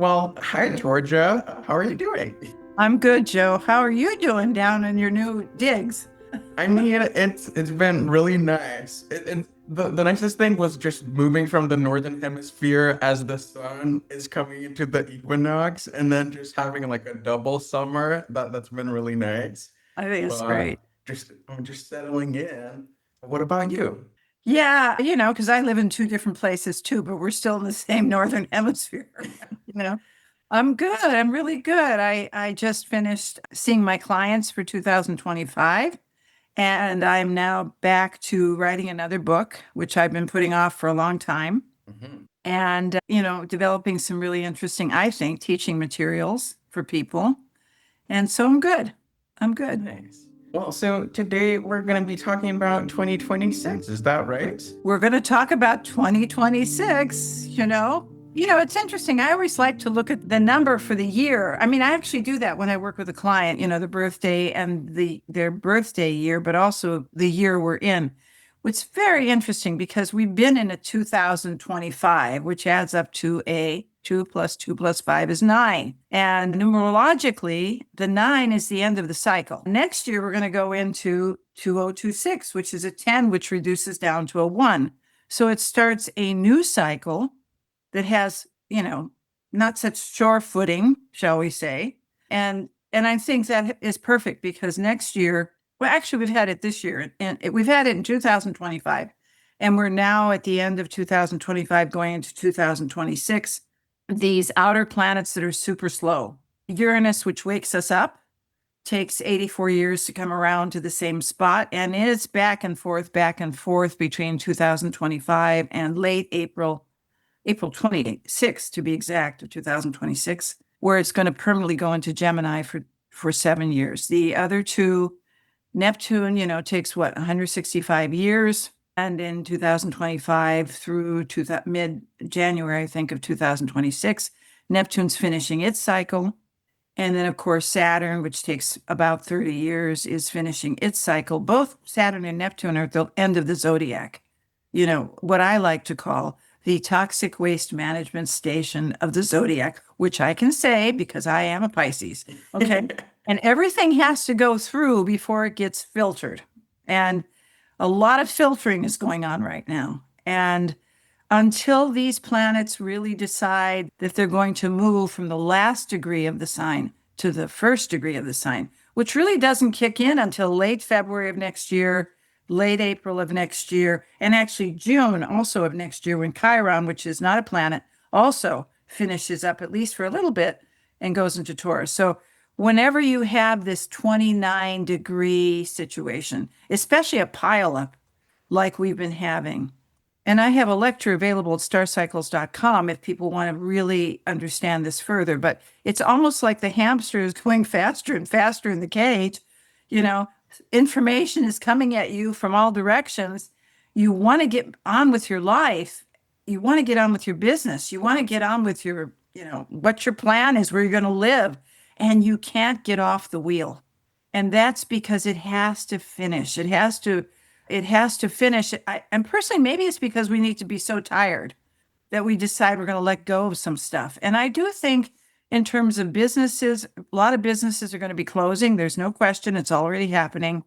Well, hi, Georgia. How are you doing? I'm good, Joe. How are you doing down in your new digs? I mean, it's been really nice. And the nicest thing was just moving from the northern hemisphere as the sun is coming into the equinox, and then just having like a double summer. That's been really nice. I think it's But great. I'm just settling in. What about you? Yeah, because I live in two different places too, but we're still in the same northern hemisphere. you know. I'm good. I'm really good. I just finished seeing my clients for 2025, and I'm now back to writing another book, which I've been putting off for a long time. Mhm. And, developing some really interesting, I think, teaching materials for people. And so I'm good. I'm good. Nice. Well, so today we're going to be talking about 2026. Is that right? We're going to talk about 2026, it's interesting. I always like to look at the number for the year. I mean, I actually do that when I work with a client, the birthday and their birthday year, but also the year we're in. It's very interesting because we've been in a 2025, which adds up to a 2 plus 2 plus 5 is 9. And numerologically, the 9 is the end of the cycle. Next year, we're going to go into 2026, which is a 10, which reduces down to a 1. So it starts a new cycle that has, not such sure footing, shall we say. And I think that is perfect because next year, well, actually, we've had it this year, and we've had it in 2025, and we're now at the end of 2025, going into 2026. These outer planets that are super slow. Uranus, which wakes us up, takes 84 years to come around to the same spot, and it's back and forth between 2025 and late April 26th, to be exact, of 2026, where it's going to permanently go into Gemini for 7 years. The other two, Neptune, takes 165 years. And in 2025 through to mid-January, I think, of 2026, Neptune's finishing its cycle. And then, of course, Saturn, which takes about 30 years, is finishing its cycle. Both Saturn and Neptune are at the end of the zodiac, what I like to call the toxic waste management station of the zodiac, which I can say because I am a Pisces. Okay. And everything has to go through before it gets filtered. And a lot of filtering is going on right now. And until these planets really decide that they're going to move from the last degree of the sign to the first degree of the sign, which really doesn't kick in until late February of next year, late April of next year, and actually June also of next year, when Chiron, which is not a planet, also finishes up at least for a little bit and goes into Taurus. So whenever you have this 29-degree situation, especially a pileup like we've been having, and I have a lecture available at starcycles.com if people want to really understand this further, but it's almost like the hamster is going faster and faster in the cage. Information is coming at you from all directions. You want to get on with your life. You want to get on with your business. You want to get on with your, what your plan is, where you're going to live, and you can't get off the wheel. And that's because it has to finish. It has to finish. And personally, maybe it's because we need to be so tired that we decide we're going to let go of some stuff. And I do think in terms of businesses, a lot of businesses are going to be closing. There's no question. It's already happening.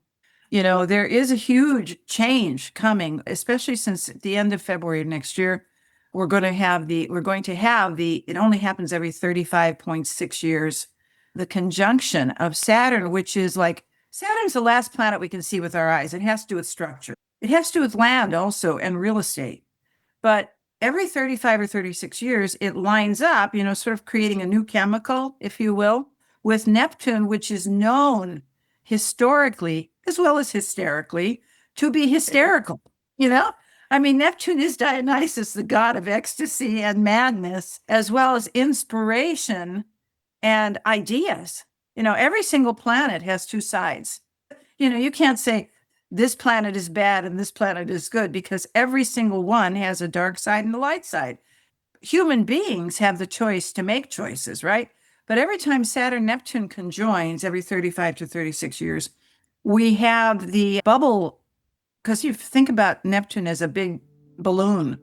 There is a huge change coming, especially since at the end of February of next year, we're going to have it only happens every 35.6 years, the conjunction of Saturn, which is like, Saturn's the last planet we can see with our eyes. It has to do with structure. It has to do with land also and real estate. But every 35 or 36 years, it lines up, sort of creating a new chemical, if you will, with Neptune, which is known historically as well as hysterically to be hysterical. I mean, Neptune is Dionysus, the god of ecstasy and madness, as well as inspiration and ideas. Every single planet has two sides. You can't say this planet is bad and this planet is good because every single one has a dark side and a light side. Human beings have the choice to make choices, right? But every time Saturn Neptune conjoins every 35 to 36 years, we have the bubble, because you think about Neptune as a big balloon,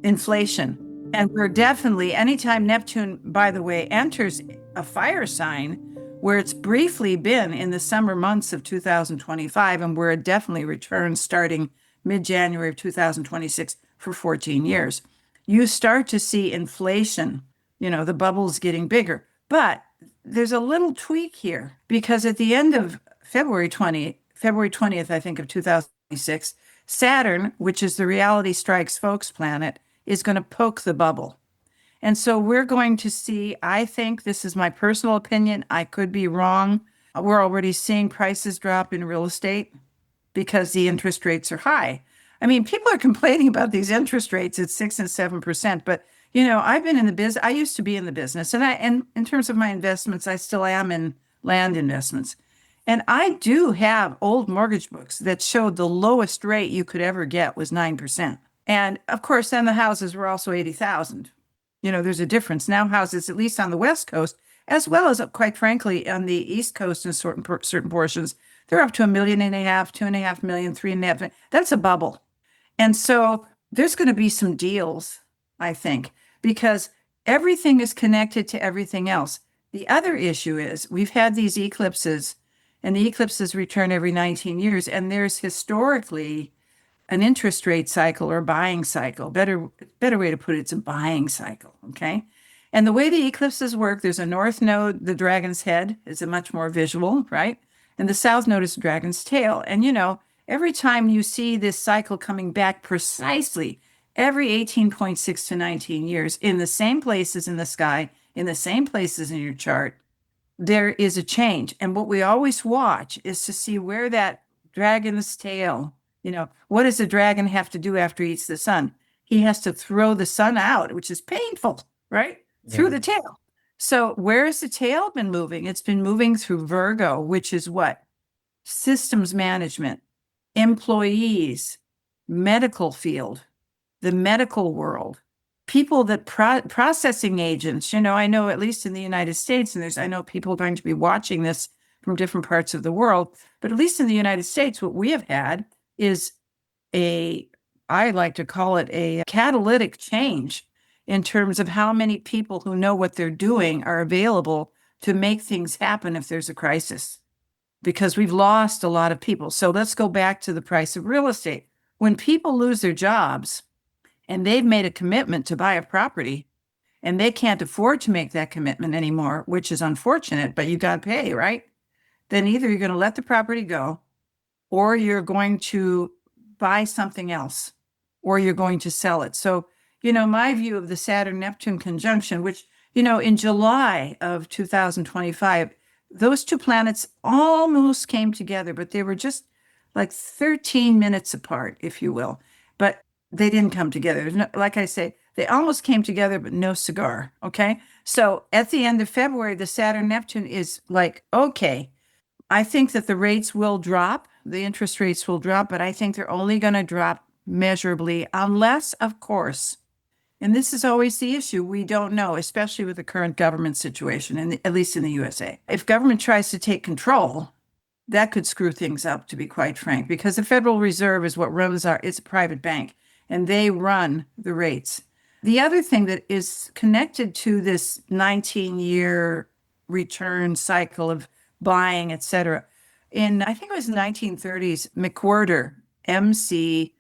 inflation. And we're definitely, anytime Neptune, by the way, enters a fire sign, where it's briefly been in the summer months of 2025, and where it definitely returns starting mid January of 2026 for 14 years, you start to see inflation, the bubble's getting bigger. But there's a little tweak here because at the end of February 20th, I think, of 2026, Saturn, which is the reality strikes folks planet, is going to poke the bubble. And so we're going to see, I think this is my personal opinion. I could be wrong. We're already seeing prices drop in real estate because the interest rates are high. I mean, people are complaining about these interest rates at 6 and 7%, but I've been in the business. I used to be in the business, and in terms of my investments, I still am in land investments. And I do have old mortgage books that showed the lowest rate you could ever get was 9%. And of course, then the houses were also 80,000. There's a difference. Now houses, at least on the West Coast, as well as quite frankly on the East Coast in certain portions, they're up to 1.5 million, 2.5 million, 3.5 million. That's a bubble. And so there's going to be some deals, I think, because everything is connected to everything else. The other issue is we've had these eclipses, and the eclipses return every 19 years, and there's historically an interest rate cycle or buying cycle. Better way to put it, it's a buying cycle. Okay. And the way the eclipses work, there's a north node, the dragon's head is a much more visual, right? And the south node is the dragon's tail. And every time you see this cycle coming back precisely every 18.6 to 19 years in the same places in the sky, in the same places in your chart, there is a change. And what we always watch is to see where that dragon's tail, what does the dragon have to do after he eats the sun? He has to throw the sun out, which is painful, right? Through the tail. So where has the tail been moving? It's been moving through Virgo, which is what? Systems management, employees, medical field, the medical world, people that processing agents. I know at least in the United States, and I know people are going to be watching this from different parts of the world, but at least in the United States, what we have had is I like to call it a catalytic change in terms of how many people who know what they're doing are available to make things happen if there's a crisis, because we've lost a lot of people. So let's go back to the price of real estate. When people lose their jobs and they've made a commitment to buy a property and they can't afford to make that commitment anymore, which is unfortunate, but you got to pay, right? Then either you're going to let the property go or you're going to buy something else or you're going to sell it. So, my view of the Saturn-Neptune conjunction, which, in July of 2025, those two planets almost came together, but they were just like 13 minutes apart, if you will. But they didn't come together. Like I say, they almost came together, but no cigar. Okay. So at the end of February, the Saturn-Neptune is like, okay, I think that the rates will drop, the interest rates will drop, but I think they're only going to drop measurably unless, of course, and this is always the issue, we don't know, especially with the current government situation, and at least in the USA. If government tries to take control, that could screw things up, to be quite frank, because the Federal Reserve is what runs it's a private bank, and they run the rates. The other thing that is connected to this 19-year return cycle of buying, et cetera. I think it was 1930s, McWhirter, McWhirter.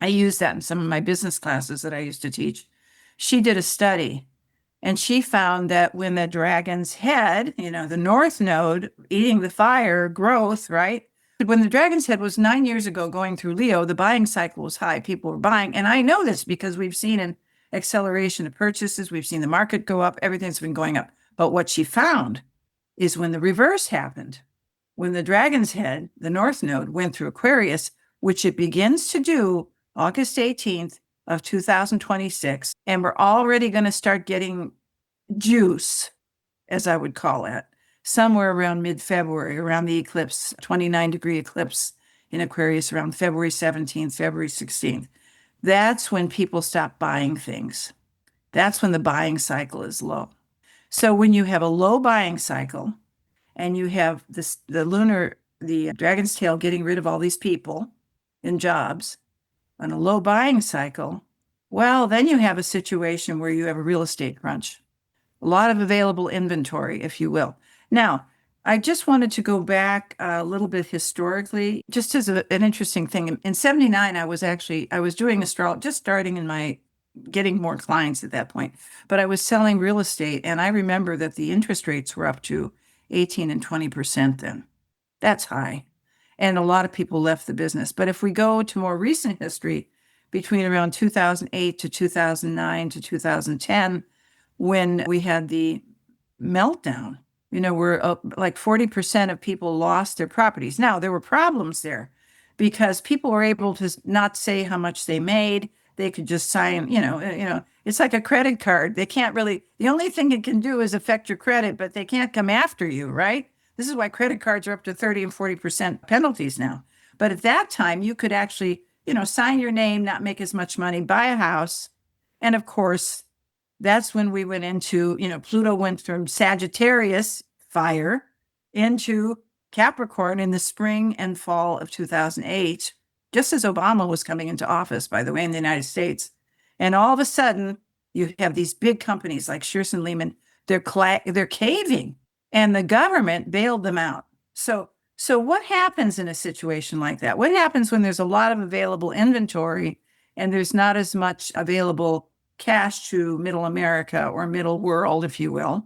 I use that in some of my business classes that I used to teach. She did a study and she found that when the dragon's head, the north node eating the fire growth, right? When the dragon's head was 9 years ago going through Leo, the buying cycle was high. People were buying. And I know this because we've seen an acceleration of purchases. We've seen the market go up. Everything's been going up. But what she found is when the reverse happened, when the dragon's head, the north node, went through Aquarius, which it begins to do August 18th of 2026, and we're already going to start getting juice, as I would call it, somewhere around mid-February, around the eclipse, 29-degree eclipse in Aquarius around February 17th, February 16th. That's when people stop buying things. That's when the buying cycle is low. So when you have a low buying cycle and you have the dragon's tail getting rid of all these people in jobs, on a low buying cycle, well, then you have a situation where you have a real estate crunch, a lot of available inventory, if you will. Now, I just wanted to go back a little bit historically, just as an interesting thing. In 79, I was doing astrology, just starting in my getting more clients at that point, but I was selling real estate. And I remember that the interest rates were up to 18 and 20% then. That's high. And a lot of people left the business. But if we go to more recent history, between around 2008 to 2009 to 2010, when we had the meltdown, where like 40% of people lost their properties. Now, there were problems there because people were able to not say how much they made. They could just sign, it's like a credit card. They can't really, the only thing it can do is affect your credit, but they can't come after you, right? This is why credit cards are up to 30 and 40% penalties now. But at that time, you could actually, sign your name, not make as much money, buy a house. And of course, that's when we went into, Pluto went from Sagittarius fire into Capricorn in the spring and fall of 2008, just as Obama was coming into office, by the way, in the United States. And all of a sudden, you have these big companies like Shearson Lehman, they're caving, and the government bailed them out. So what happens in a situation like that? What happens when there's a lot of available inventory and there's not as much available cash to middle America or middle world, if you will?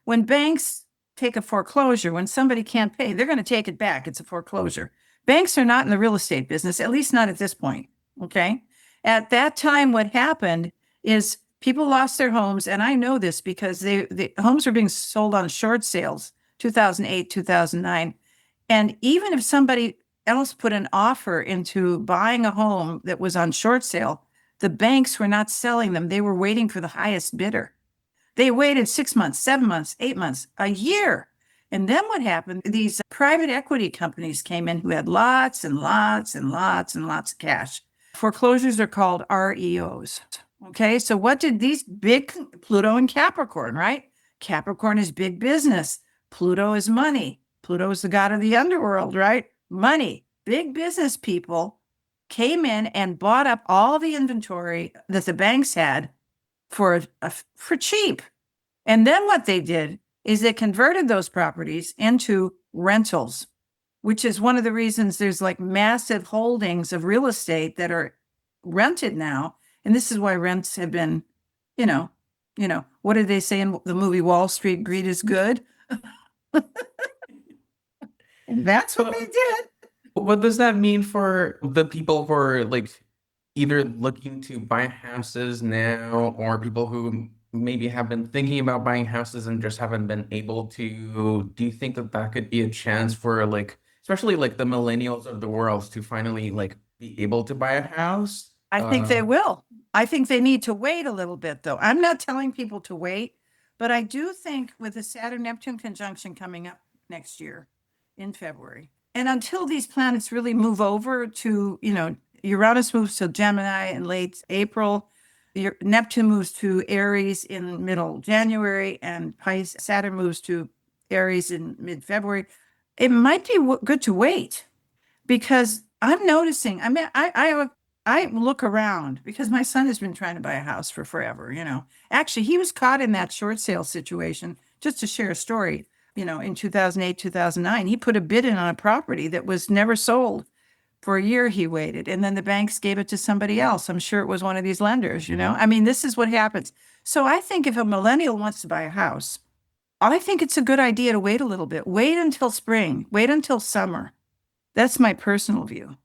When banks take a foreclosure, when somebody can't pay, they're going to take it back. It's a foreclosure. Banks are not in the real estate business, at least not at this point. Okay. At that time, what happened is people lost their homes. And I know this because the homes were being sold on short sales, 2008, 2009. And even if somebody else put an offer into buying a home that was on short sale, the banks were not selling them. They were waiting for the highest bidder. They waited 6 months, 7 months, 8 months, a year. And then what happened? These private equity companies came in who had lots and lots and lots and lots of cash. Foreclosures are called REOs. Okay, so what did these big Pluto and Capricorn, right? Capricorn is big business. Pluto is money. Pluto is the god of the underworld, right? Money. Big business people came in and bought up all the inventory that the banks had for cheap. And then what they did is they converted those properties into rentals, which is one of the reasons there's like massive holdings of real estate that are rented now. And this is why rents have been, what did they say in the movie Wall Street? Greed is good. And that's what they did. What does that mean for the people who are like either looking to buy houses now or people who maybe have been thinking about buying houses and just haven't been able to? Do you think that that could be a chance for like, especially like the millennials of the world to finally like be able to buy a house? I think they will. I think they need to wait a little bit, though. I'm not telling people to wait, but I do think with the Saturn Neptune conjunction coming up next year in February, and until these planets really move over to, Uranus moves to Gemini in late April, Neptune moves to Aries in middle January, and Saturn moves to Aries in mid-February. It might be good to wait because I'm noticing. I mean, I look around because my son has been trying to buy a house for forever. Actually, he was caught in that short sale situation. Just to share a story, in 2008, 2009, he put a bid in on a property that was never sold. For a year, he waited, and then the banks gave it to somebody else. I'm sure it was one of these lenders, I mean, this is what happens. So I think if a millennial wants to buy a house, I think it's a good idea to wait a little bit. Wait until spring, wait until summer. That's my personal view.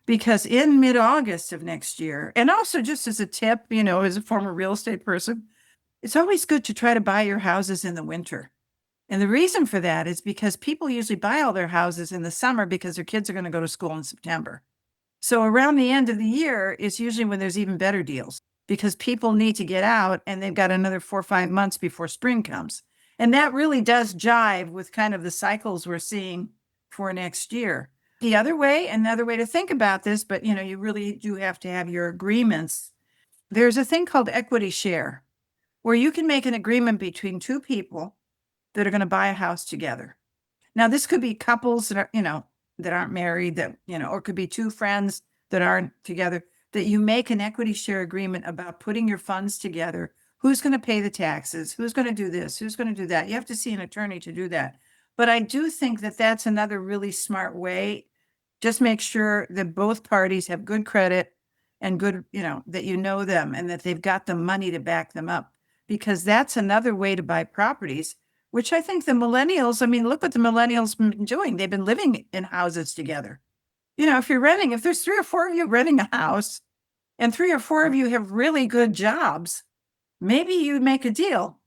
Because in mid-August of next year, and also just as a tip, as a former real estate person, it's always good to try to buy your houses in the winter. And the reason for that is because people usually buy all their houses in the summer because their kids are going to go to school in September. So around the end of the year is usually when there's even better deals because people need to get out and they've got another 4 or 5 months before spring comes. And that really does jive with kind of the cycles we're seeing for next year. The other way, another way to think about this, but you really do have to have your agreements. There's a thing called equity share where you can make an agreement between two people that are going to buy a house together. Now, this could be couples that are, that aren't married, or it could be two friends that aren't together. that you make an equity share agreement about putting your funds together. Who's going to pay the taxes? Who's going to do this? Who's going to do that? You have to see an attorney to do that. But I do think that that's another really smart way. Just make sure that both parties have good credit and good, that you know them and that they've got the money to back them up, because that's another way to buy properties, which I think the millennials, I mean, look what the millennials been doing. They've been living in houses together. If you're renting, if there's 3 or 4 of you renting a house and 3 or 4 of you have really good jobs, maybe you make a deal.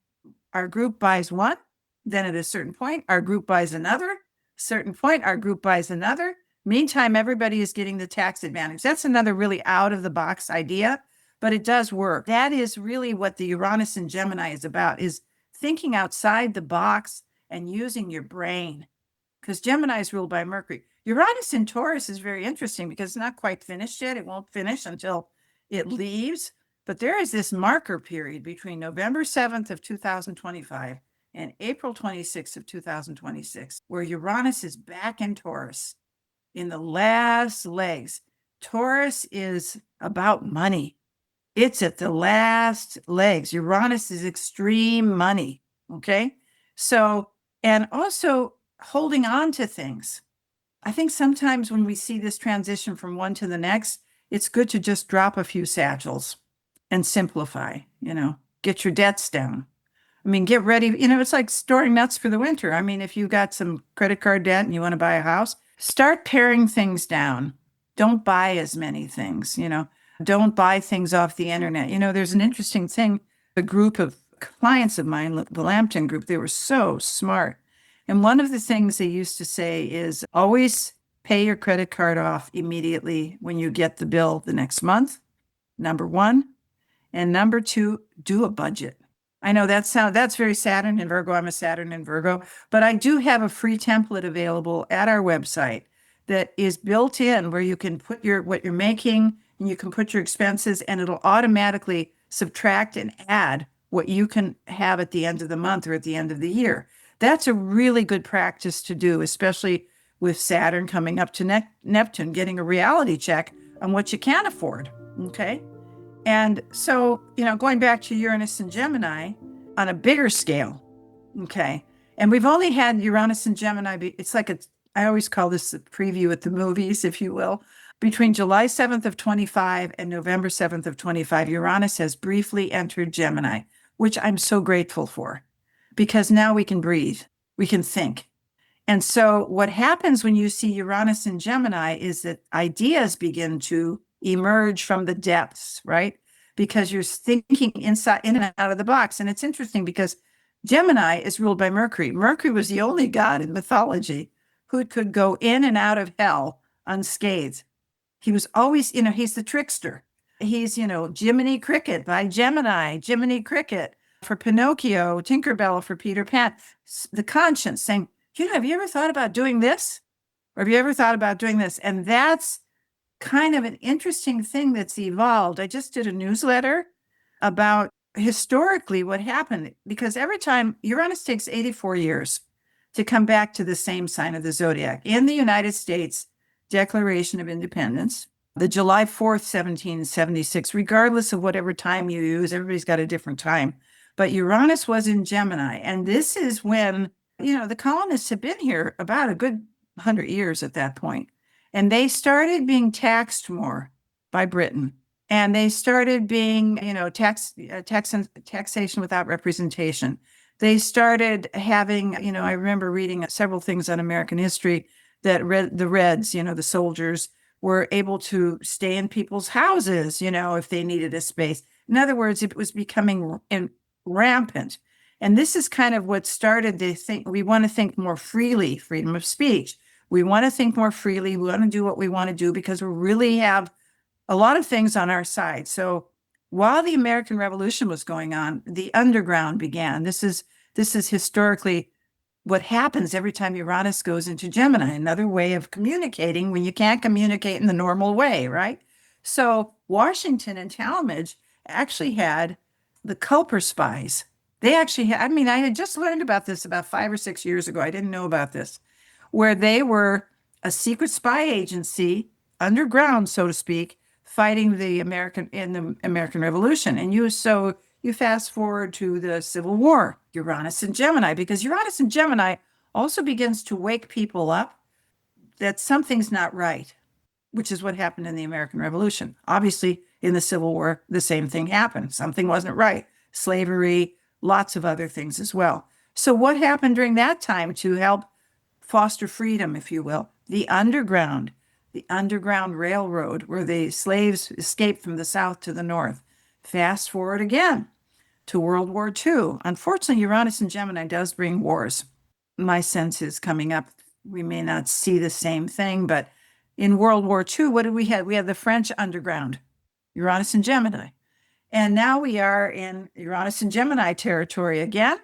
Our group buys one, then at a certain point, our group buys another, certain point, our group buys another. Meantime, everybody is getting the tax advantage. That's another really out of the box idea, but it does work. That is really what the Uranus and Gemini is about, is thinking outside the box and using your brain, because Gemini is ruled by Mercury. Uranus in Taurus is very interesting because it's not quite finished yet. It won't finish until it leaves. But there is this marker period between November 7th of 2025 and April 26th of 2026, where Uranus is back in Taurus in the last legs. Taurus is about money. It's at the last legs. Uranus is extreme money. Okay. So, and also holding on to things. I think sometimes when we see this transition from one to the next, it's good to just drop a few satchels and simplify, get your debts down. I mean, get ready. It's like storing nuts for the winter. I mean, if you got some credit card debt and you want to buy a house, start paring things down. Don't buy as many things, don't buy things off the internet. There's an interesting thing. A group of clients of mine, the Lambton group, they were so smart. And one of the things they used to say is always pay your credit card off immediately when you get the bill the next month, number one. And number two, do a budget. I know that's very Saturn and Virgo. I'm a Saturn and Virgo, but I do have a free template available at our website that is built in where you can put what you're making and you can put your expenses, and it'll automatically subtract and add what you can have at the end of the month or at the end of the year. That's a really good practice to do, especially with Saturn coming up to Neptune, getting a reality check on what you can afford. Okay. And so, going back to Uranus and Gemini on a bigger scale. Okay. And we've only had Uranus and Gemini. It's like I always call this a preview at the movies, if you will. Between July 7th of 25 and November 7th of 25, Uranus has briefly entered Gemini, which I'm so grateful for, because now we can breathe, we can think. And so what happens when you see Uranus and Gemini is that ideas begin to emerge from the depths, right? Because you're thinking inside, in and out of the box. And it's interesting because Gemini is ruled by Mercury. Mercury was the only god in mythology who could go in and out of hell unscathed. He was always, he's the trickster. He's, Jiminy Cricket by Gemini, Jiminy Cricket for Pinocchio, Tinkerbell for Peter Pan. The conscience saying, have you ever thought about doing this? Or have you ever thought about doing this? And that's kind of an interesting thing that's evolved. I just did a newsletter about historically what happened, because every time Uranus takes 84 years to come back to the same sign of the zodiac. In the United States Declaration of Independence, the July 4th, 1776, regardless of whatever time you use, everybody's got a different time. But Uranus was in Gemini. And this is when, the colonists had been here about a good 100 years at that point. And they started being taxed more by Britain. And they started being, taxation without representation. They started having, I remember reading several things on American history that the Reds, the soldiers, were able to stay in people's houses, if they needed a space. In other words, it was becoming rampant. And this is kind of what started to think, we want to think more freely, freedom of speech. We want to think more freely. We want to do what we want to do because we really have a lot of things on our side. So while the American Revolution was going on, the underground began. This is historically what happens every time Uranus goes into Gemini, another way of communicating when you can't communicate in the normal way, right? So Washington and Talmadge actually had the Culper spies. They actually had, I had just learned about this about 5 or 6 years ago. I didn't know about this, where they were a secret spy agency, underground, so to speak, fighting the American Revolution. And you fast forward to the Civil War, Uranus and Gemini, because Uranus and Gemini also begins to wake people up that something's not right, which is what happened in the American Revolution. Obviously, in the Civil War, the same thing happened. Something wasn't right. Slavery, lots of other things as well. So, what happened during that time to help foster freedom, if you will? The Underground Railroad, where the slaves escaped from the South to the North. Fast forward again to World War II. Unfortunately, Uranus and Gemini does bring wars. My sense is coming up, we may not see the same thing, but in World War II, what did we have? We had the French underground, Uranus and Gemini. And now we are in Uranus and Gemini territory again.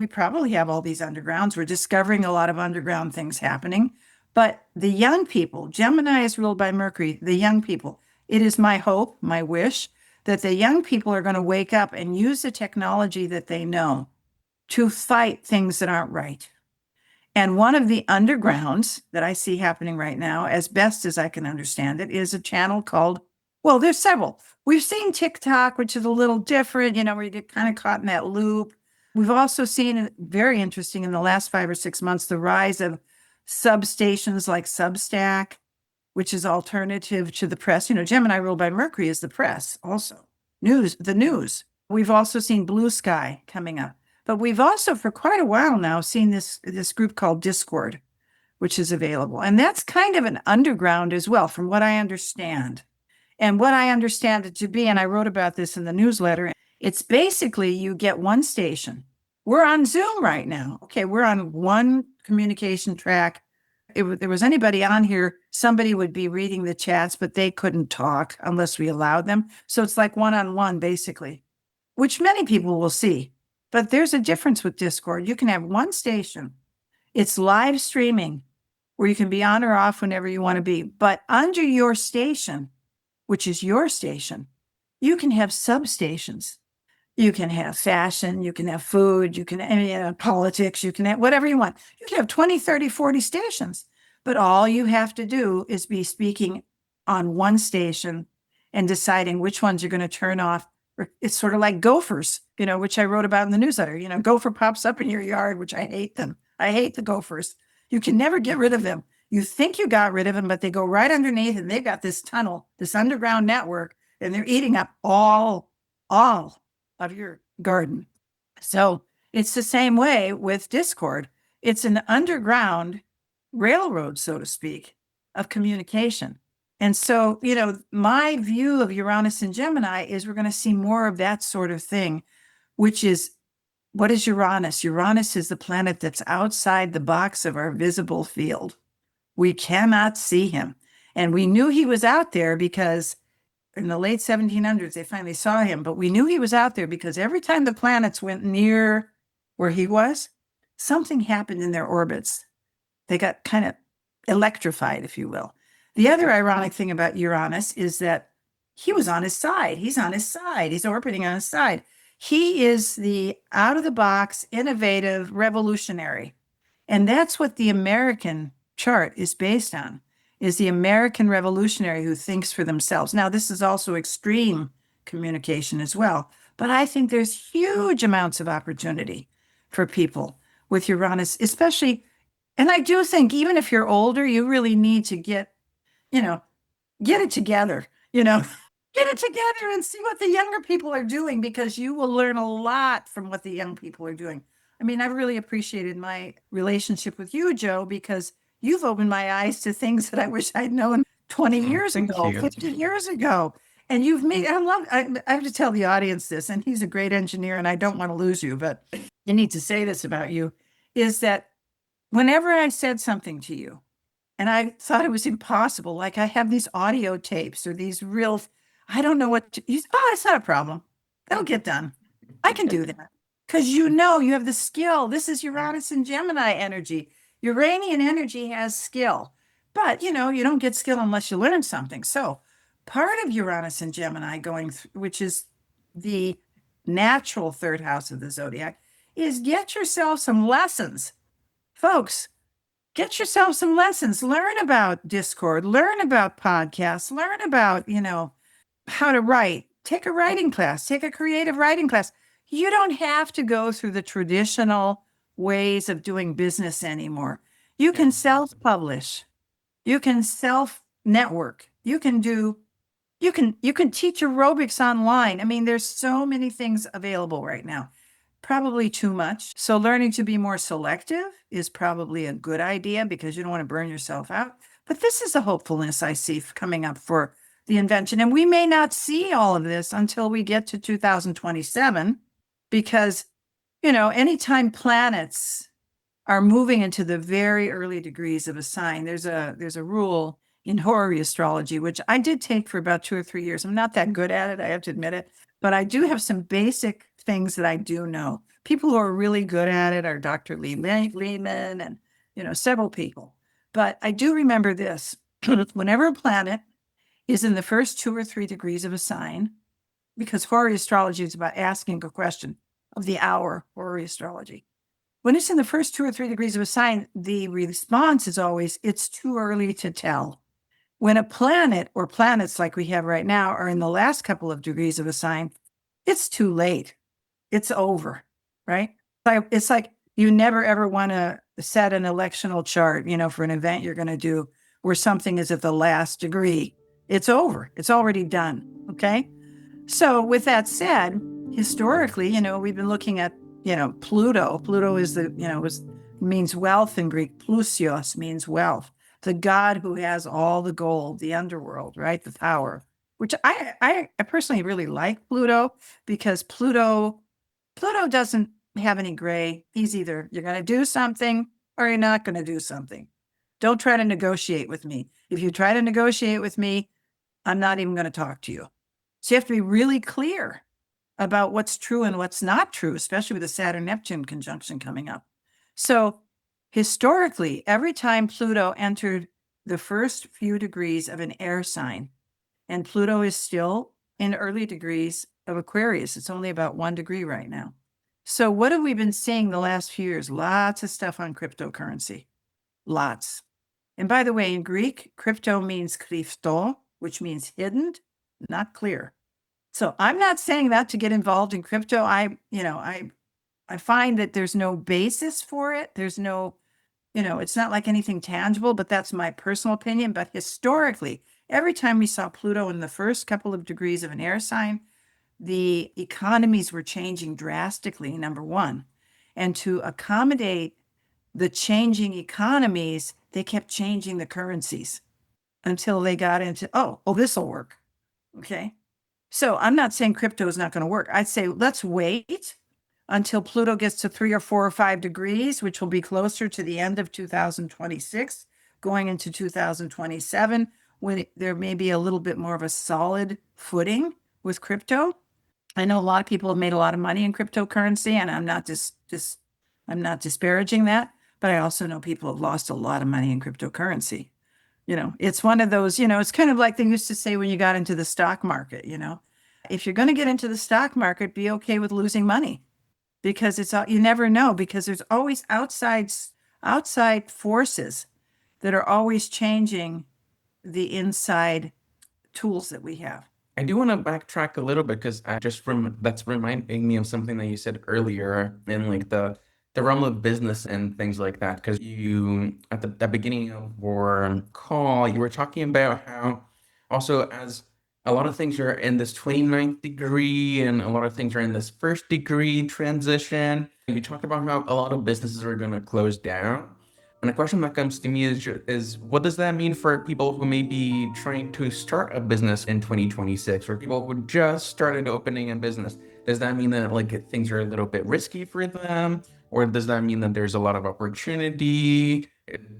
We probably have all these undergrounds. We're discovering a lot of underground things happening. But the young people, Gemini is ruled by Mercury, the young people. It is my hope, my wish, that the young people are going to wake up and use the technology that they know to fight things that aren't right. And one of the undergrounds that I see happening right now, as best as I can understand it, is a channel called, well, there's several. We've seen TikTok, which is a little different, where you get kind of caught in that loop. We've also seen, very interesting in the last 5 or 6 months, the rise of substations like Substack, which is alternative to the press. Gemini ruled by Mercury is the press also. The news. We've also seen Blue Sky coming up. But we've also, for quite a while now, seen this group called Discord, which is available. And that's kind of an underground as well, from what I understand. And what I understand it to be, and I wrote about this in the newsletter, it's basically you get one station. We're on Zoom right now. Okay, we're on one communication track. If there was anybody on here, somebody would be reading the chats, but they couldn't talk unless we allowed them. So it's like one-on-one, basically, which many people will see. But there's a difference with Discord. You can have one station. It's live streaming where you can be on or off whenever you want to be. But under your station, which is your station, you can have substations. You can have fashion, you can have food, you can have politics, you can have whatever you want. You can have 20, 30, 40 stations. But all you have to do is be speaking on one station and deciding which ones you're going to turn off. It's sort of like gophers, which I wrote about in the newsletter. Gopher pops up in your yard, which I hate them. I hate the gophers. You can never get rid of them. You think you got rid of them, but they go right underneath and they've got this tunnel, this underground network, and they're eating up all of your garden. So it's the same way with Discord. It's an underground railroad, so to speak, of communication. And so, my view of Uranus and Gemini is we're going to see more of that sort of thing, which is, what is Uranus? Uranus is the planet that's outside the box of our visible field. We cannot see him. And we knew he was out there because in the late 1700s, they finally saw him, but we knew he was out there because every time the planets went near where he was, something happened in their orbits. They got kind of electrified, if you will. The other ironic thing about Uranus is that he was on his side. He's on his side. He's orbiting on his side. He is the out-of-the-box, innovative, revolutionary. And that's what the American chart is based on, is the American revolutionary who thinks for themselves. Now, this is also extreme communication as well. But I think there's huge amounts of opportunity for people with Uranus, especially, and I do think even if you're older, you really need to get it together, get it together and see what the younger people are doing, because you will learn a lot from what the young people are doing. I mean, I've really appreciated my relationship with you, Joe, because you've opened my eyes to things that I wish I'd known 20 years ago, 50 years ago. And you've made, I have to tell the audience this, and he's a great engineer and I don't want to lose you, but you need to say this about you, is that whenever I said something to you, and I thought it was impossible, like I have these audio tapes or these real, I don't know what it's not a problem. That'll get done. I can do that. Because you have the skill. This is Uranus and Gemini energy. Uranian energy has skill. But, you don't get skill unless you learn something. So part of Uranus and Gemini which is the natural third house of the zodiac, is get yourself some lessons. Folks, get yourself some lessons. Learn about Discord. Learn about podcasts. Learn about, how to write. Take a writing class, take a creative writing class. You don't have to go through the traditional ways of doing business anymore. You Yeah. can self publish, you can self network, you can teach aerobics online. I mean, there's so many things available right now. Probably too much. So learning to be more selective is probably a good idea because you don't want to burn yourself out. But this is a hopefulness I see coming up for the invention. And we may not see all of this until we get to 2027 because, anytime planets are moving into the very early degrees of a sign. There's a rule in horary astrology, which I did take for about 2 or 3 years. I'm not that good at it, I have to admit it, but I do have some basic things that I do know. People who are really good at it are Dr. Lehman and several people. But I do remember this: whenever a planet is in the first 2 or 3 degrees of a sign, because horary astrology is about asking a question of the hour, horary astrology. When it's in the first 2 or 3 degrees of a sign, the response is always, it's too early to tell. When a planet or planets like we have right now are in the last couple of degrees of a sign, it's too late. It's over, right? It's like you never ever want to set an electional chart, for an event you're going to do where something is at the last degree. It's over. It's already done. Okay. So, with that said, historically, we've been looking at, Pluto. Pluto is means wealth in Greek. Plusios means wealth. The god who has all the gold, the underworld, right? The power. Which I personally really like Pluto because Pluto doesn't have any gray. He's either you're going to do something or you're not going to do something. Don't try to negotiate with me. If you try to negotiate with me, I'm not even going to talk to you. So you have to be really clear about what's true and what's not true, especially with the Saturn Neptune conjunction coming up. So historically, every time Pluto entered the first few degrees of an air sign, and Pluto is still in early degrees of Aquarius, it's only about 1 degree right now. So what have we been seeing the last few years? Lots of stuff on cryptocurrency. Lots. And by the way, in Greek, crypto means krypto, which means hidden, not clear. So I'm not saying that to get involved in crypto. I find that there's no basis for it. There's no, it's not like anything tangible, but that's my personal opinion. But historically, every time we saw Pluto in the first couple of degrees of an air sign, the economies were changing drastically, number one. And to accommodate the changing economies, they kept changing the currencies until they got into, this will work. Okay. So I'm not saying crypto is not going to work. I'd say let's wait until Pluto gets to 3 or 4 or 5 degrees, which will be closer to the end of 2026, going into 2027, when there may be a little bit more of a solid footing with crypto. I know a lot of people have made a lot of money in cryptocurrency, and I'm not I'm not disparaging that, but I also know people have lost a lot of money in cryptocurrency. It's one of those, it's kind of like they used to say when you got into the stock market, if you're going to get into the stock market, be okay with losing money because you never know, because there's always outside forces that are always changing the inside tools that we have. I do want to backtrack a little bit because that's reminding me of something that you said earlier in like the realm of business and things like that. Because you at the beginning of our call, you were talking about how also as a lot of things are in this 29th degree and a lot of things are in this first degree transition. You talked about how a lot of businesses are going to close down. And the question that comes to me is what does that mean for people who may be trying to start a business in 2026 or people who just started opening a business? Does that mean that like things are a little bit risky for them? Or does that mean that there's a lot of opportunity?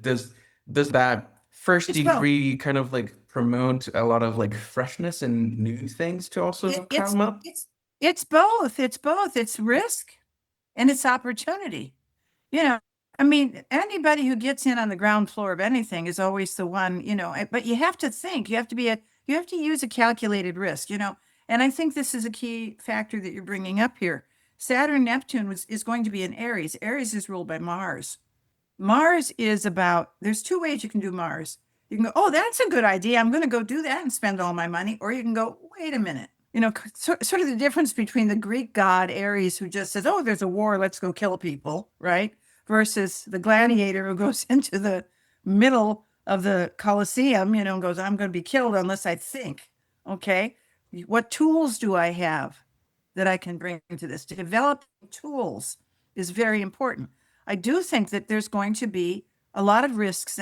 Does that first It's both. degree kind of like promote a lot of like freshness and new things to also It, it's come up? it's both. It's both. It's risk and it's opportunity. You know, I mean, anybody who gets in on the ground floor of anything is always the one, but you have to think, you have to use a calculated risk, and I think this is a key factor that you're bringing up here. Saturn Neptune is going to be in Aries. Aries is ruled by Mars. Mars is there's two ways you can do Mars. You can go, oh, that's a good idea. I'm going to go do that and spend all my money. Or you can go, wait a minute. Sort of the difference between the Greek god Ares, who just says, oh, there's a war, let's go kill people, right? Versus the gladiator who goes into the middle of the Colosseum, and goes, I'm going to be killed unless I think. Okay. What tools do I have that I can bring to this? To develop tools is very important. I do think that there's going to be a lot of risks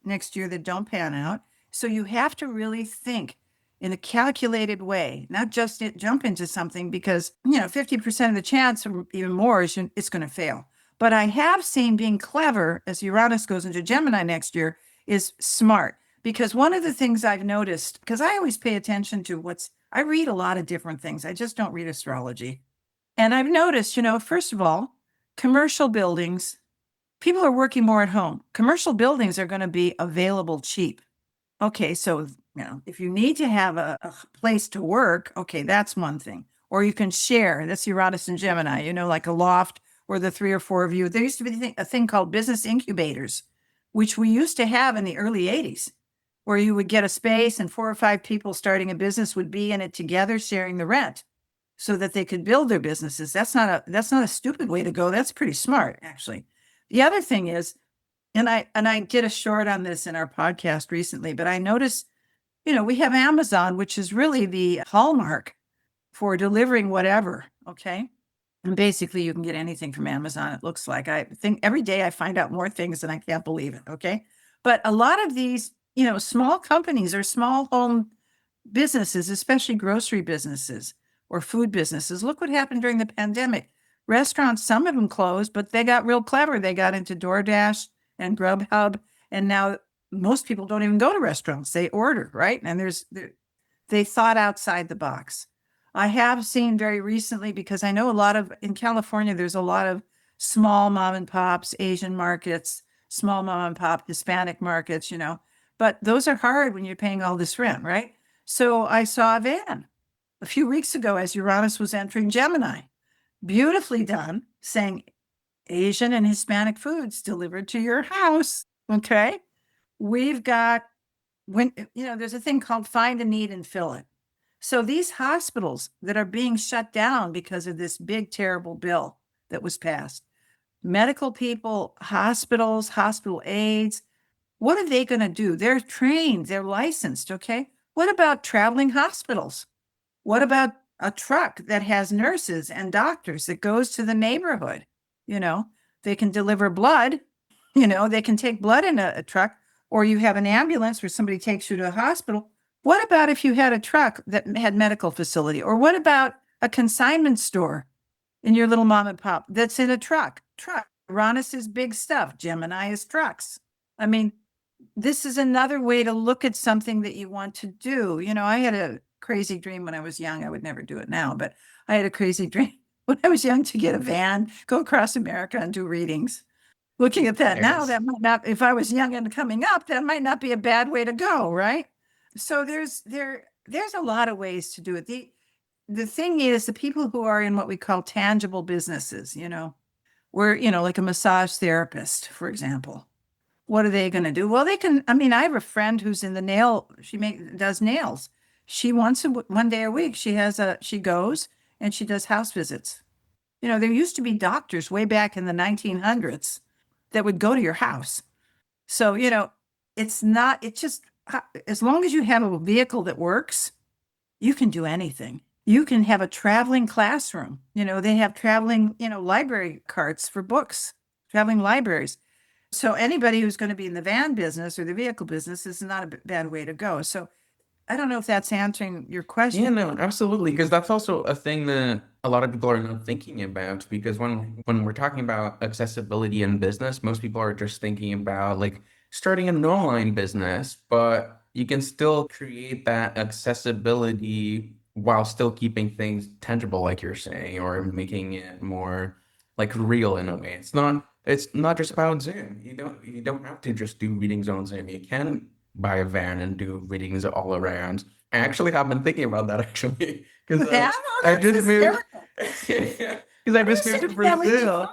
next year that don't pan out. So you have to really think in a calculated way, not just jump into something because, 50% of the chance or even more is it's going to fail. But I have seen being clever as Uranus goes into Gemini next year is smart. Because one of the things I've noticed, because I always pay attention to I read a lot of different things. I just don't read astrology. And I've noticed, first of all, commercial buildings, people are working more at home. Commercial buildings are going to be available cheap. Okay, so, if you need to have a place to work, okay, that's one thing. Or you can share. That's Uranus and Gemini, like a loft where the 3 or 4 of you. There used to be a thing called business incubators, which we used to have in the early 80s, where you would get a space and 4 or 5 people starting a business would be in it together, sharing the rent so that they could build their businesses. That's not a stupid way to go. That's pretty smart, actually. The other thing is, and I did a short on this in our podcast recently, but I noticed, we have Amazon, which is really the hallmark for delivering whatever. Okay. And basically you can get anything from Amazon. It looks like. I think every day I find out more things and I can't believe it. Okay. But a lot of these, small companies or small home businesses, especially grocery businesses or food businesses. Look what happened during the pandemic. Restaurants, some of them closed, but they got real clever. They got into DoorDash and Grubhub, and now most people don't even go to restaurants. They order, right? And they thought outside the box. I have seen very recently, because I know in California, there's a lot of small mom and pops, Asian markets, small mom and pop, Hispanic markets, but those are hard when you're paying all this rent, right? So I saw a van a few weeks ago as Uranus was entering Gemini, beautifully done, saying Asian and Hispanic foods delivered to your house. Okay. We've got, there's a thing called find a need and fill it. So these hospitals that are being shut down because of this big, terrible bill that was passed, medical people, hospitals, hospital aides, what are they going to do? They're trained, they're licensed. Okay. What about traveling hospitals? What about a truck that has nurses and doctors that goes to the neighborhood? They can deliver blood, they can take blood in a truck, or you have an ambulance where somebody takes you to a hospital. What about if you had a truck that had medical facility? Or what about a consignment store in your little mom and pop that's in a truck? Uranus is big stuff. Gemini is trucks. I mean, this is another way to look at something that you want to do. I had a crazy dream when I was young. I would never do it now, but I had a crazy dream when I was young to get a van, go across America and do readings. Looking at that now, that might not, if I was young and coming up, that might not be a bad way to go, right? So there's a lot of ways to do it. The thing is, the people who are in what we call tangible businesses, where, like a massage therapist, for example, what are they going to do? Well, I have a friend who's in she does nails. She one day a week, she goes and she does house visits. There used to be doctors way back in the 1900s that would go to your house. So, it's just, as long as you have a vehicle that works, you can do anything. You can have a traveling classroom. They have traveling, library carts for books, traveling libraries. So anybody who's going to be in the van business or the vehicle business is not a bad way to go. So I don't know if that's answering your question. Yeah, no, absolutely. Because that's also a thing that a lot of people are not thinking about. Because when we're talking about accessibility in business, most people are just thinking about like starting an online business, but you can still create that accessibility while still keeping things tangible, like you're saying, or making it more like real in a way. It's not just about Zoom. You don't have to just do readings on Zoom. You can buy a van and do readings all around. I actually have been thinking about that actually because Yeah, I just moved because I just moved to Brazil.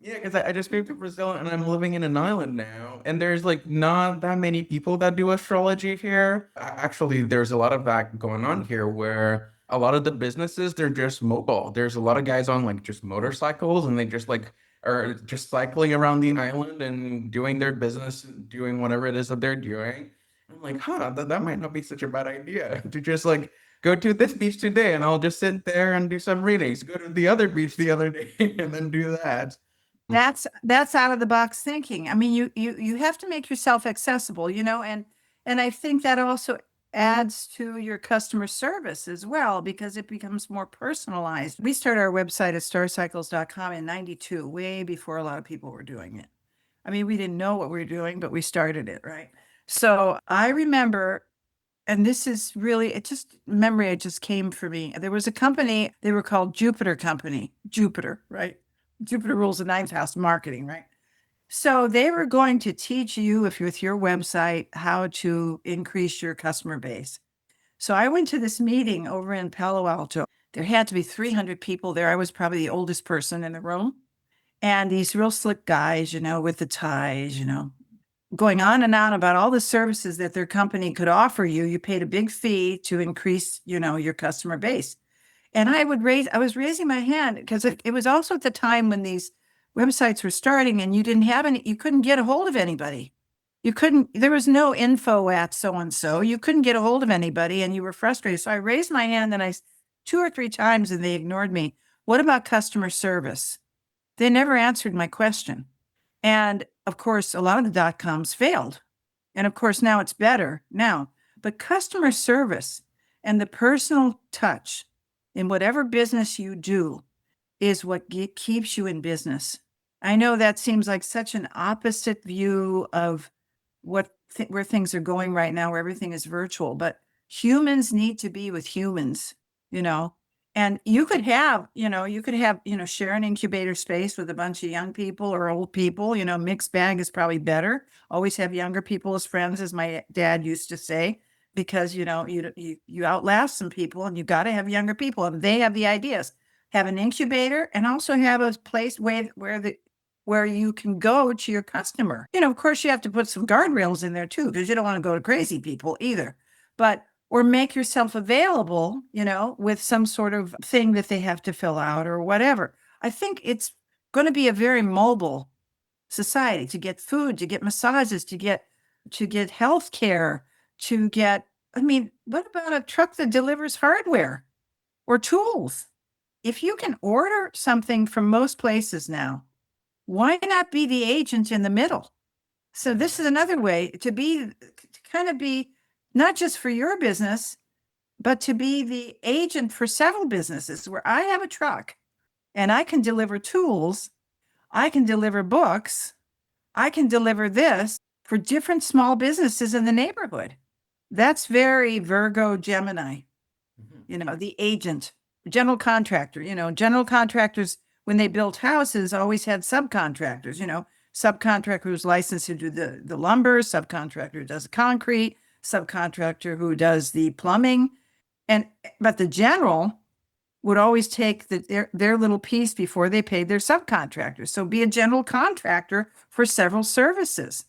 Yeah, because I just moved to Brazil and I'm living in an island now. And there's like not that many people that do astrology here. Actually, there's a lot of that going on here where a lot of the businesses, they're just mobile. There's a lot of guys on like just motorcycles and they just like are just cycling around the island and doing their business, doing whatever it is that they're doing. I'm like, that might not be such a bad idea to just like go to this beach today and I'll just sit there and do some readings. Go to the other beach the other day and then do that. That's out of the box thinking. I mean, you have to make yourself accessible, and I think that also adds to your customer service as well because it becomes more personalized. We started our website at starcycles.com in 92, way before a lot of people were doing it. I mean, we didn't know what we were doing, but we started it, right? So I remember, and this is really, it just memory, it just came for me. There was a company, they were called Jupiter Company, Jupiter, right? Jupiter rules the ninth house, marketing, right? So they were going to teach you, if you're with your website, how to increase your customer base. So I went to this meeting over in Palo Alto. There had to be 300 people there. I was probably the oldest person in the room. And these real slick guys, with the ties, going on and on about all the services that their company could offer you. You paid a big fee to increase, your customer base. And I was raising my hand because it was also at the time when these websites were starting and you couldn't get a hold of anybody. There was no info at so and so. You couldn't get a hold of anybody and you were frustrated. So I raised my hand and two or three times and they ignored me. What about customer service? They never answered my question. And of course, a lot of the dot-coms failed. And of course, now it's better now. But customer service and the personal touch in whatever business you do is what keeps you in business. I know that seems like such an opposite view of where things are going right now, where everything is virtual, but humans need to be with humans, you know. And share an incubator space with a bunch of young people or old people, mixed bag is probably better. Always have younger people as friends, as my dad used to say, because, you outlast some people and you got to have younger people and they have the ideas. Have an incubator and also have a place where you can go to your customer. Of course, you have to put some guardrails in there too, because you don't want to go to crazy people either. Or make yourself available, with some sort of thing that they have to fill out or whatever. I think it's going to be a very mobile society to get food, to get massages, to get health care, what about a truck that delivers hardware or tools? If you can order something from most places now, why not be the agent in the middle? So this is another way to kind of be not just for your business, but to be the agent for several businesses where I have a truck and I can deliver tools, I can deliver books, I can deliver this for different small businesses in the neighborhood. That's very Virgo Gemini, the agent, general contractor, general contractors, when they built houses, always had subcontractors, subcontractor who's licensed to do the lumber, subcontractor who does concrete, subcontractor who does the plumbing. But the general would always take their little piece before they paid their subcontractors. So be a general contractor for several services.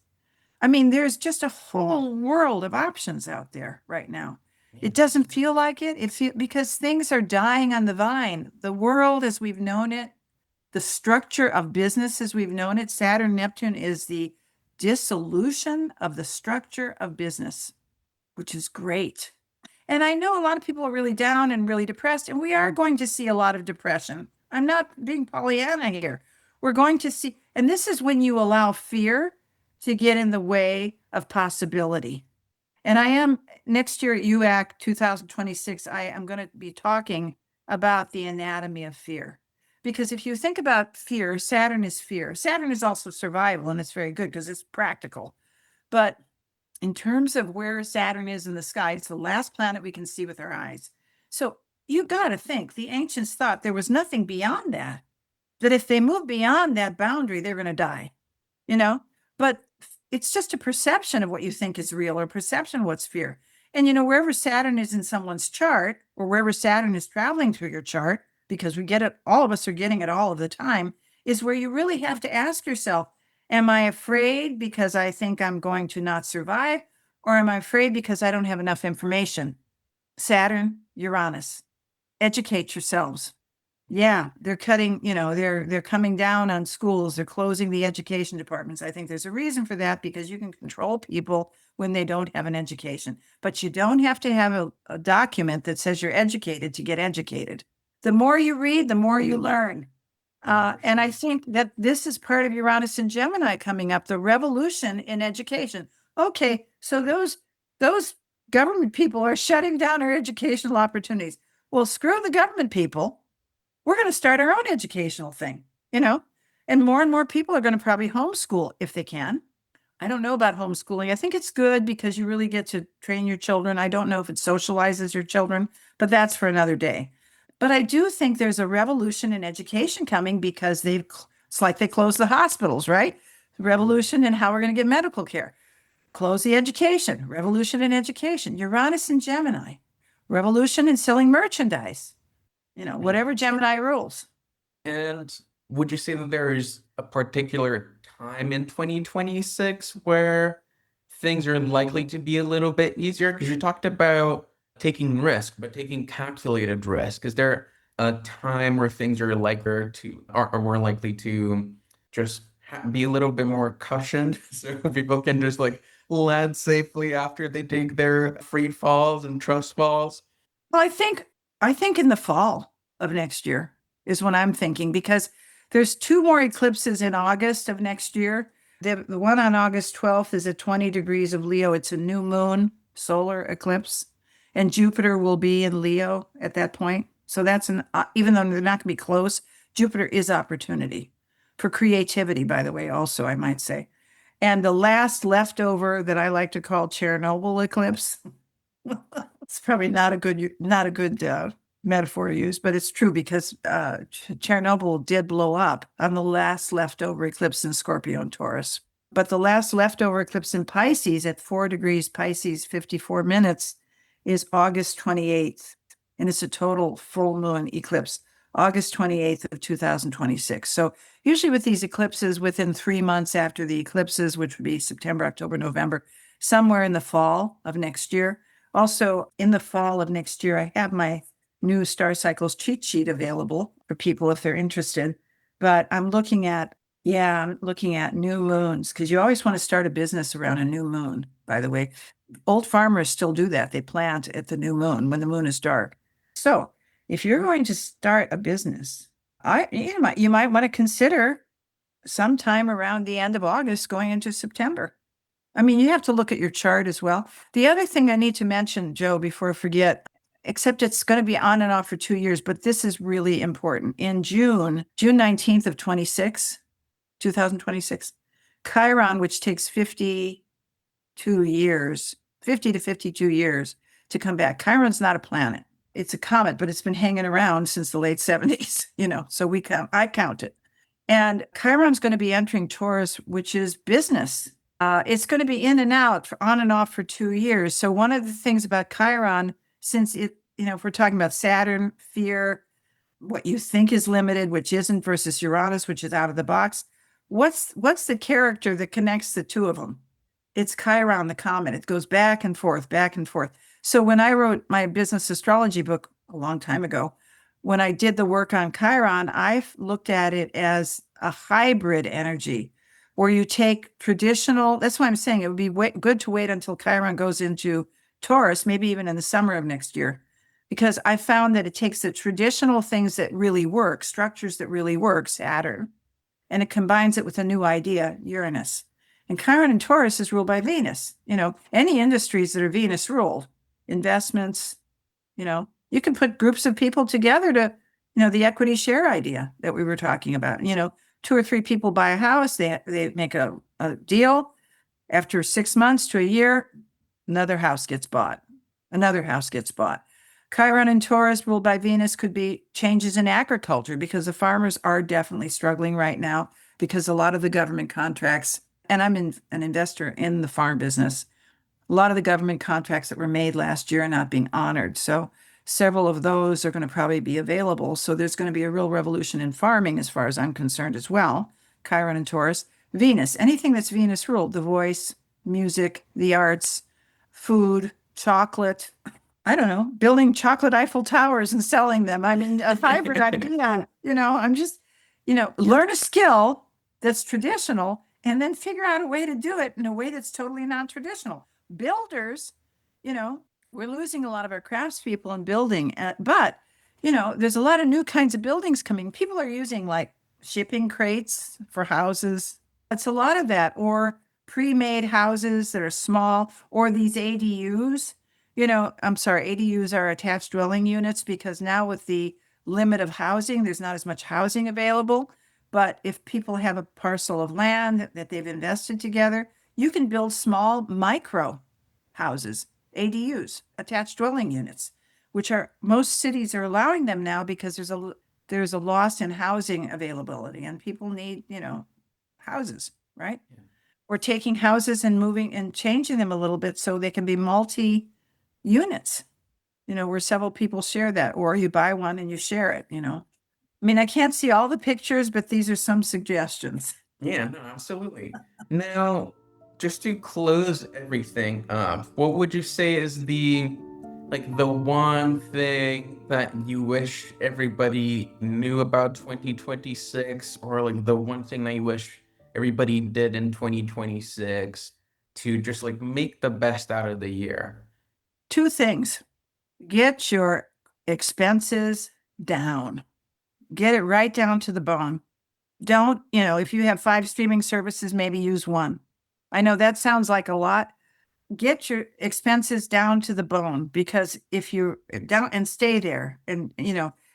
I mean, there's just a whole world of options out there right now. It doesn't feel like it. Because things are dying on the vine. The world as we've known it, the structure of business as we've known it, Saturn, Neptune is the dissolution of the structure of business, which is great. And I know a lot of people are really down and really depressed, and we are going to see a lot of depression. I'm not being Pollyanna here. We're going to see, and this is when you allow fear to get in the way of possibility. And I am next year at UAC 2026, I am going to be talking about the anatomy of fear. Because if you think about fear, Saturn is fear. Saturn is also survival, and it's very good because it's practical. But in terms of where Saturn is in the sky, it's the last planet we can see with our eyes. So you got to think the ancients thought there was nothing beyond that, that if they move beyond that boundary, they're going to die, but it's just a perception of what you think is real or perception of what's fear. And, wherever Saturn is in someone's chart or wherever Saturn is traveling through your chart, because we get it, all of us are getting it all of the time. is where you really have to ask yourself, am I afraid because I think I'm going to not survive? Or am I afraid because I don't have enough information? Saturn, Uranus, educate yourselves. Yeah, they're cutting, they're coming down on schools. They're closing the education departments. I think there's a reason for that because you can control people when they don't have an education. But you don't have to have a document that says you're educated to get educated. The more you read, the more you learn. And I think that this is part of Uranus and Gemini coming up, the revolution in education. Okay, so those government people are shutting down our educational opportunities. Well, screw the government people. We're going to start our own educational thing, and more people are going to probably homeschool if they can. I don't know about homeschooling. I think it's good because you really get to train your children. I don't know if it socializes your children, but that's for another day. But I do think there's a revolution in education coming because it's like they closed the hospitals, right? Revolution in how we're going to get medical care. Close the education, revolution in education. Uranus and Gemini, revolution in selling merchandise. Whatever Gemini rules. And would you say that there is a particular time in 2026 where things are likely to be a little bit easier? Because you talked about taking risk, but taking calculated risk. Is there a time where things are likely to, are more likely to just be a little bit more cushioned so people can just like land safely after they take their free falls and trust falls? Well, I think in the fall of next year is when I'm thinking because there's two more eclipses in August of next year. The one on August 12th is at 20 degrees of Leo. It's a new moon solar eclipse, and Jupiter will be in Leo at that point. So that's even though they're not going to be close, Jupiter is opportunity for creativity, by the way, also, I might say. And the last leftover that I like to call Chernobyl eclipse. It's probably not a good metaphor to use, but it's true because Chernobyl did blow up on the last leftover eclipse in Scorpio and Taurus. But the last leftover eclipse in Pisces at 4 degrees Pisces, 54 minutes, is August 28th. And it's a total full moon eclipse, August 28th of 2026. So usually with these eclipses, within 3 months after the eclipses, which would be September, October, November, somewhere in the fall of next year. Also, in the fall of next year, I have my new Star Cycles cheat sheet available for people if they're interested. But I'm looking at new moons because you always want to start a business around a new moon, by the way. Old farmers still do that. They plant at the new moon when the moon is dark. So if you're going to start a business, you might want to consider sometime around the end of August going into September. I mean, you have to look at your chart as well. The other thing I need to mention, Joe, before I forget, except it's going to be on and off for 2 years, but this is really important. In June 19th of 2026, Chiron, which takes 50 to 52 years to come back. Chiron's not a planet. It's a comet, but it's been hanging around since the late 70s, so I count it. And Chiron's going to be entering Taurus, which is business. It's going to be in and out, on and off for 2 years. So one of the things about Chiron, since if we're talking about Saturn, fear, what you think is limited, which isn't, versus Uranus, which is out of the box, what's the character that connects the two of them? It's Chiron, the comet. It goes back and forth, back and forth. So when I wrote my business astrology book a long time ago, when I did the work on Chiron, I looked at it as a hybrid energy where you take traditional, that's why I'm saying it would be good to wait until Chiron goes into Taurus, maybe even in the summer of next year, because I found that it takes the traditional things that really work, structures that really work, Saturn, and it combines it with a new idea, Uranus. And Chiron in Taurus is ruled by Venus. Any industries that are Venus ruled, investments, you can put groups of people together to, the equity share idea that we were talking about. 2 or 3 people buy a house, they make a deal. After 6 months to a year, another house gets bought. Chiron and Taurus, ruled by Venus, could be changes in agriculture because the farmers are definitely struggling right now because a lot of the government contracts, and I'm an investor in the farm business, a lot of the government contracts that were made last year are not being honored. So several of those are going to probably be available. So there's going to be a real revolution in farming as far as I'm concerned as well. Chiron and Taurus. Venus, anything that's Venus ruled, the voice, music, the arts, food, chocolate. I don't know, building chocolate Eiffel Towers and selling them. I mean, if I ever got to do that, I'm just, learn a skill that's traditional and then figure out a way to do it in a way that's totally non-traditional. Builders, we're losing a lot of our craftspeople in building, but there's a lot of new kinds of buildings coming. People are using like shipping crates for houses. It's a lot of that, or pre-made houses that are small, or these ADUs. I'm sorry, ADUs are attached dwelling units because now with the limit of housing, there's not as much housing available. But if people have a parcel of land that they've invested together, you can build small micro houses, ADUs, attached dwelling units, which are most cities are allowing them now because there's a loss in housing availability and people need, houses, right? Yeah. We're taking houses and moving and changing them a little bit so they can be multi units, where several people share that, or you buy one and you share it. I mean, I can't see all the pictures, but these are some suggestions. Yeah, no, absolutely. Now, just to close everything up, what would you say is the one thing that you wish everybody knew about 2026, or like the one thing that you wish everybody did in 2026 to just like make the best out of the year? Two things. Get your expenses down. Get it right down to the bone. Don't, if you have 5 streaming services, maybe use one. I know that sounds like a lot. Get your expenses down to the bone because if you down and stay there and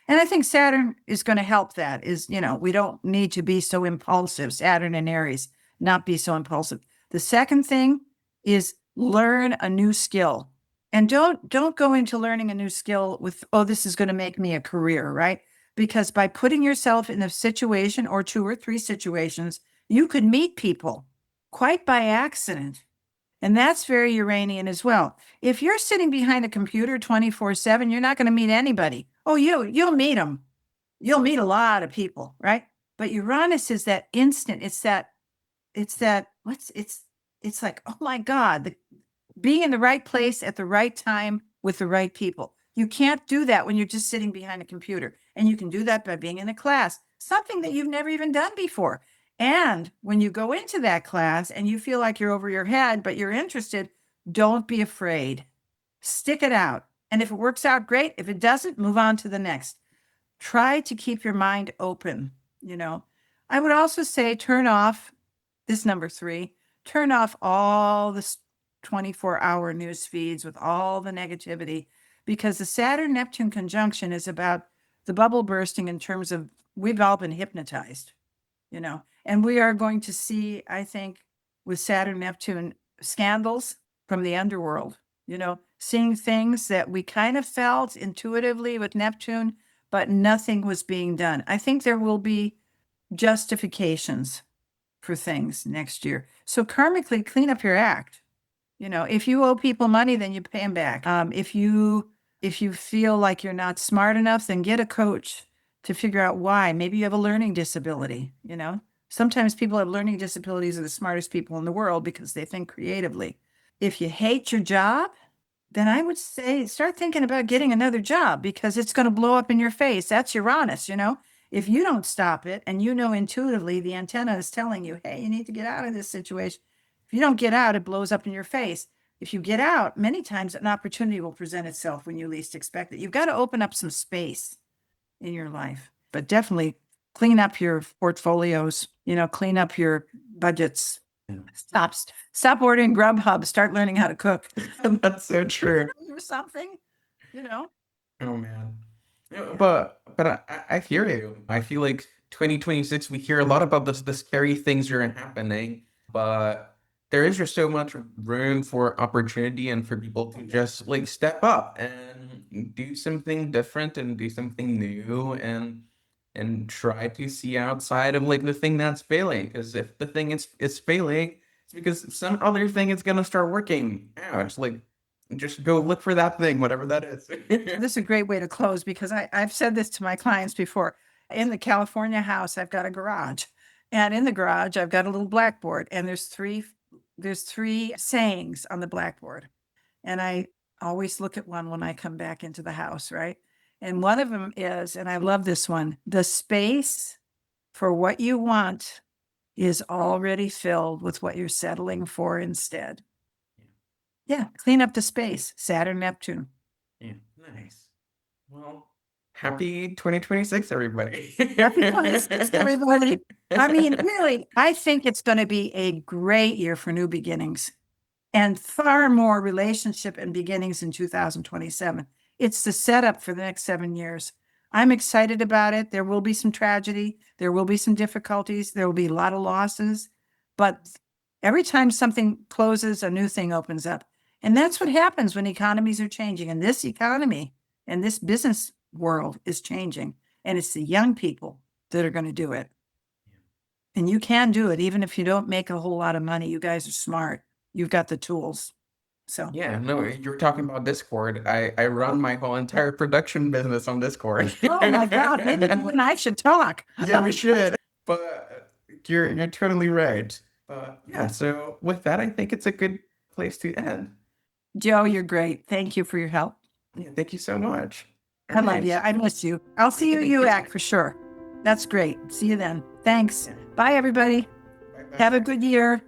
I think Saturn is going to help that is, we don't need to be so impulsive. Saturn and Aries, not be so impulsive. The second thing is learn a new skill. And don't go into learning a new skill with, oh, this is going to make me a career, right? Because by putting yourself in a situation or 2 or 3 situations, you could meet people quite by accident. And that's very Uranian as well. If you're sitting behind a computer 24/7, you're not going to meet anybody. Oh, you'll meet them. You'll meet a lot of people, right? But Uranus is that instant. It's like, oh my God, being in the right place at the right time with the right people. You can't do that when you're just sitting behind a computer. And you can do that by being in a class, something that you've never even done before. And when you go into that class and you feel like you're over your head, but you're interested, don't be afraid. Stick it out. And if it works out, great. If it doesn't, move on to the next. Try to keep your mind open. I would also say turn off this number 3, turn off all the 24-hour news feeds with all the negativity because the Saturn Neptune conjunction is about the bubble bursting in terms of we've all been hypnotized, and we are going to see, I think, with Saturn Neptune scandals from the underworld, seeing things that we kind of felt intuitively with Neptune, but nothing was being done. I think there will be justifications for things next year. So karmically clean up your act. If you owe people money, then you pay them back. If you feel like you're not smart enough, then get a coach to figure out why. Maybe you have a learning disability. Sometimes people have learning disabilities are the smartest people in the world because they think creatively. If you hate your job, then I would say start thinking about getting another job because it's going to blow up in your face. That's Uranus, If you don't stop it and intuitively the antenna is telling you, hey, you need to get out of this situation. If you don't get out, it blows up in your face. If you get out, many times an opportunity will present itself when you least expect it. You've got to open up some space in your life, but definitely clean up your portfolios, clean up your budgets. Yeah. Stop ordering Grubhub. Start learning how to cook. That's so true. Or something, Oh man. Yeah, but I hear you. I feel like 2026 we hear a lot about the scary things that are happening, but there is just so much room for opportunity and for people to just like step up and do something different and do something new and try to see outside of like the thing that's failing. Because if the thing is failing, it's because some other thing is gonna start working out. Like just go look for that thing, whatever that is. This is a great way to close because I've said this to my clients before. In the California house, I've got a garage. And in the garage, I've got a little blackboard. And there's three sayings on the blackboard. And I always look at one when I come back into the house, right? And one of them is, and I love this one, the space for what you want is already filled with what you're settling for instead. Yeah, clean up the space, Saturn, Neptune. Yeah, nice. Well, happy 2026, everybody. Happy 26th, everybody. I mean, really, I think it's going to be a great year for new beginnings and far more relationship and beginnings in 2027. It's the setup for the next 7 years. I'm excited about it. There will be some tragedy. There will be some difficulties. There will be a lot of losses. But every time something closes, a new thing opens up. And that's what happens when economies are changing. And this economy and this business world is changing. And it's the young people that are going to do it. And you can do it, even if you don't make a whole lot of money. You guys are smart. You've got the tools. So Yeah, no, you're talking about Discord. I run my whole entire production business on Discord. oh my God, maybe you and I should talk. Yeah, we should. But you're totally right. But yeah, so with that, I think it's a good place to end. Joe, you're great. Thank you for your help. Yeah, thank you so much. I love you. I miss you. I'll see you at UAC for sure. That's great. See you then. Thanks. Bye, everybody. Bye-bye. Have a good year.